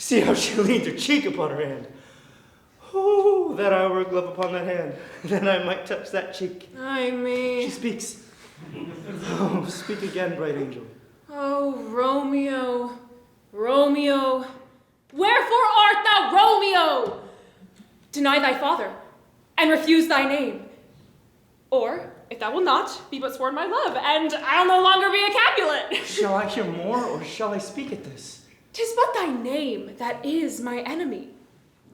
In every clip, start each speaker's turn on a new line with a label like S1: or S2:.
S1: See how she leans her cheek upon her hand. Oh, that I were a glove upon that hand, then I might touch that cheek.
S2: Ay me.
S1: She speaks. Oh, speak again, bright angel.
S2: Oh, Romeo, Romeo, wherefore art thou Romeo? Deny thy father, and refuse thy name. Or, if thou wilt not, be but sworn my love, and I'll no longer be a Capulet.
S1: Shall I hear more, or shall I speak at this?
S2: 'Tis but thy name that is my enemy.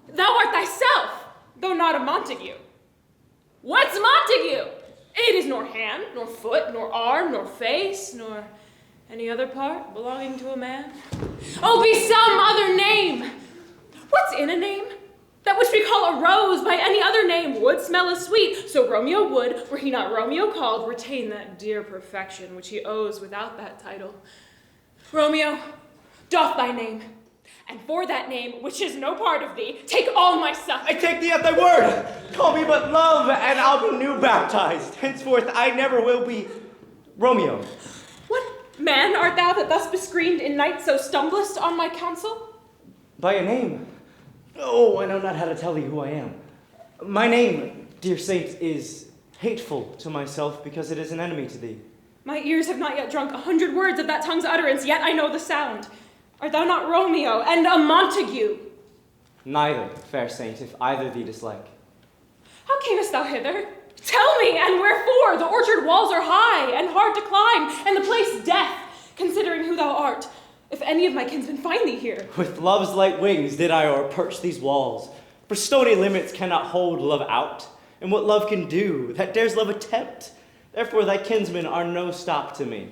S2: Thou art thyself, though not a Montague. What's Montague? It is nor hand, nor foot, nor arm, nor face, nor any other part belonging to a man. Oh, be some other name. What's in a name? That which we call a rose by any other name would smell as sweet. So Romeo would, were he not Romeo called, retain that dear perfection which he owes without that title. Romeo, doff thy name, and for that name, which is no part of thee, take all my stuff.
S1: I take thee at thy word. Call me but love, and I'll be new baptized. Henceforth I never will be Romeo.
S2: What man art thou that thus bescreened in night so stumblest on my counsel?
S1: By a name. Oh, I know not how to tell thee who I am. My name, dear saint, is hateful to myself because it is an enemy to thee.
S2: My ears have not yet drunk 100 words of that tongue's utterance, yet I know the sound. Art thou not Romeo and a Montague?
S1: Neither, fair saint, if either thee dislike.
S2: How camest thou hither? Tell me, and wherefore? The orchard walls are high and hard to climb, and the place death, considering who thou art. If any of my kinsmen find thee here.
S1: With love's light wings did I o'erperch these walls. For stony limits cannot hold love out. And what love can do, that dares love attempt. Therefore thy kinsmen are no stop to me.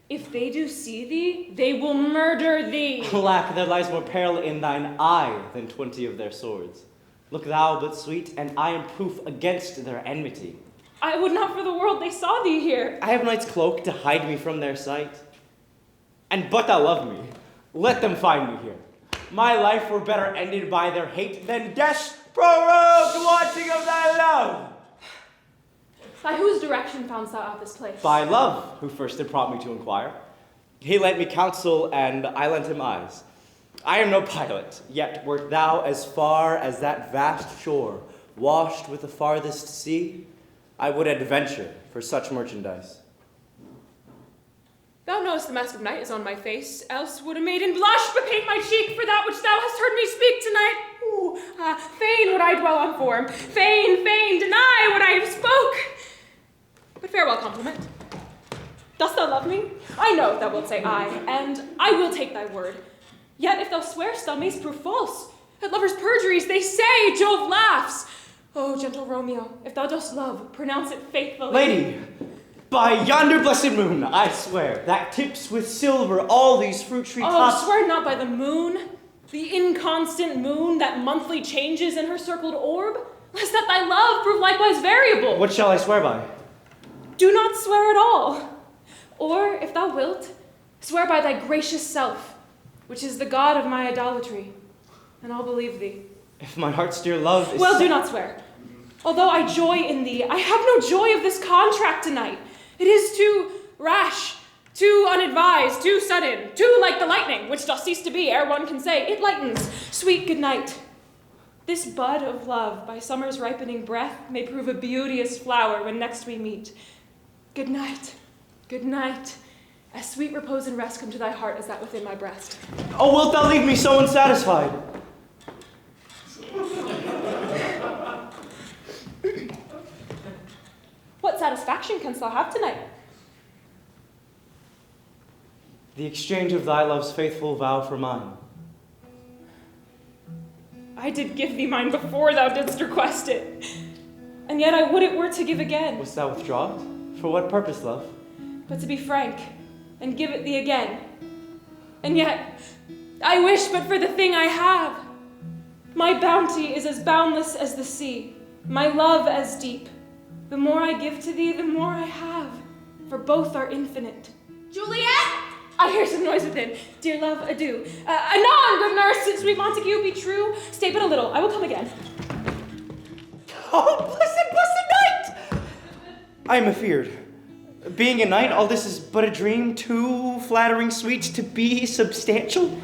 S2: If they do see thee, they will murder thee.
S1: Alack, there lies more peril in thine eye than 20 of their swords. Look thou but sweet, and I am proof against their enmity.
S2: I would not for the world they saw thee here.
S1: I have night's cloak to hide me from their sight. And but thou love me, let them find me here. My life were better ended by their hate than death's prorogued wanting of thy love.
S2: By whose direction foundst thou out this place?
S1: By love, who first did prompt me to inquire. He lent me counsel, and I lent him eyes. I am no pilot, yet wert thou as far as that vast shore, washed with the farthest sea, I would adventure for such merchandise.
S2: Thou knowest the mask of night is on my face, else would a maiden blush but paint my cheek for that which thou hast heard me speak tonight. Ooh, fain would I dwell on form, fain deny what I have spoke. But farewell compliment. Dost thou love me? I know thou wilt say aye, and I will take thy word. Yet if thou swearst, thou mayst prove false. At lovers' perjuries they say Jove laughs. Oh, gentle Romeo, if thou dost love, pronounce it faithfully.
S1: Lady, by yonder blessed moon, I swear, that tips with silver all these fruit tree tops.
S2: Oh, swear not by the moon, the inconstant moon that monthly changes in her circled orb, lest that thy love prove likewise variable.
S1: What shall I swear by?
S2: Do not swear at all. Or, if thou wilt, swear by thy gracious self, which is the god of my idolatry, and I'll believe thee.
S1: If my heart's dear love is...
S2: Well, do not swear. Although I joy in thee, I have no joy of this contract tonight. It is too rash, too unadvised, too sudden, too like the lightning, which doth cease to be ere one can say, it lightens. Sweet good night. This bud of love, by summer's ripening breath, may prove a beauteous flower when next we meet. Good night, good night. As sweet repose and rest come to thy heart as that within my breast.
S1: Oh, wilt thou leave me so unsatisfied?
S2: What satisfaction canst thou have tonight?
S1: The exchange of thy love's faithful vow for mine.
S2: I did give thee mine before thou didst request it, and yet I would it were to give again.
S1: Wouldst thou withdraw it? For what purpose, love?
S2: But to be frank, and give it thee again. And yet, I wish but for the thing I have. My bounty is as boundless as the sea, my love as deep. The more I give to thee, the more I have, for both are infinite. Juliet! I hear some noise within. Dear love, adieu. Anon, good nurse, sweet Montague, be true. Stay but a little, I will come again.
S1: Oh, blessed night! I am afeard. Being a knight, all this is but a dream, too flattering sweet to be substantial.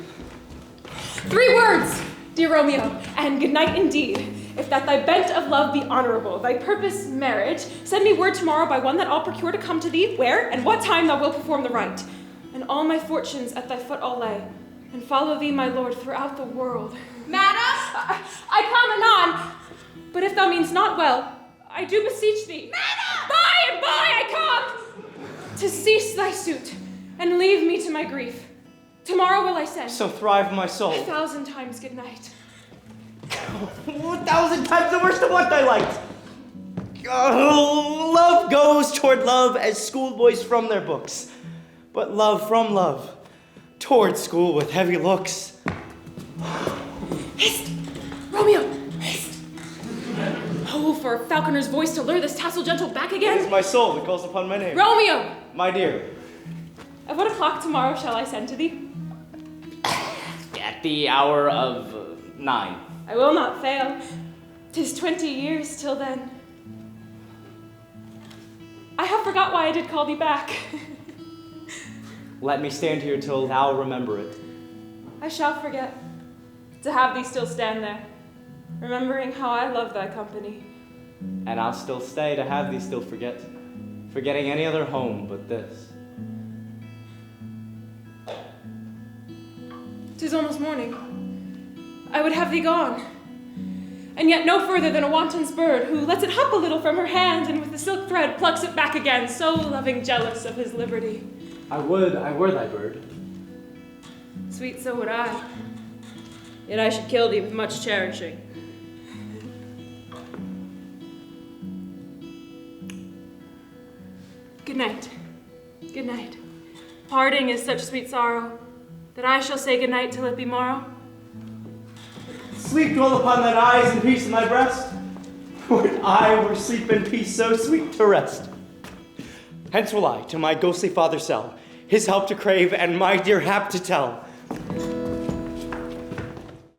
S2: 3 words, dear Romeo, and good night indeed. If that thy bent of love be honorable, thy purpose marriage, send me word tomorrow by one that I'll procure to come to thee, where and what time thou wilt perform the rite. And all my fortunes at thy foot I'll lay, and follow thee, my lord, throughout the world.
S3: Madam?
S2: I come anon, but if thou meanst not well, I do beseech thee.
S3: Madam!
S2: By and by I come! To cease thy suit, and leave me to my grief. Tomorrow will I send.
S1: So thrive my soul.
S2: 1,000 times good night.
S1: 1,000 times the worst of what I liked. Oh, love goes toward love as schoolboys from their books, but love from love toward school with heavy looks.
S2: Hist! Romeo! Hist! Oh, for a falconer's voice to lure this tassel gentle back
S1: It is
S2: again.
S1: my soul that calls upon my name.
S2: Romeo!
S1: My dear.
S2: At what o'clock tomorrow shall I send to thee?
S1: At the hour of 9.
S2: I will not fail. 'Tis 20 years till then. I have forgot why I did call thee back.
S1: Let me stand here till thou remember it.
S2: I shall forget to have thee still stand there, remembering how I love thy company.
S1: And I'll still stay to have thee still forget, forgetting any other home but this.
S2: 'Tis almost morning. I would have thee gone, and yet no further than a wanton's bird who lets it hop a little from her hand and with the silk thread plucks it back again, so loving jealous of his liberty.
S1: I were thy bird.
S2: Sweet, so would I. Yet I should kill thee with much cherishing. Good night. Good night. Parting is such sweet sorrow that I shall say good night till it be morrow.
S1: Sleep dwell upon thine eyes and peace in thy breast. Would I were sleep and peace so sweet to rest. Hence will I to my ghostly father sell, his help to crave and my dear hap to tell.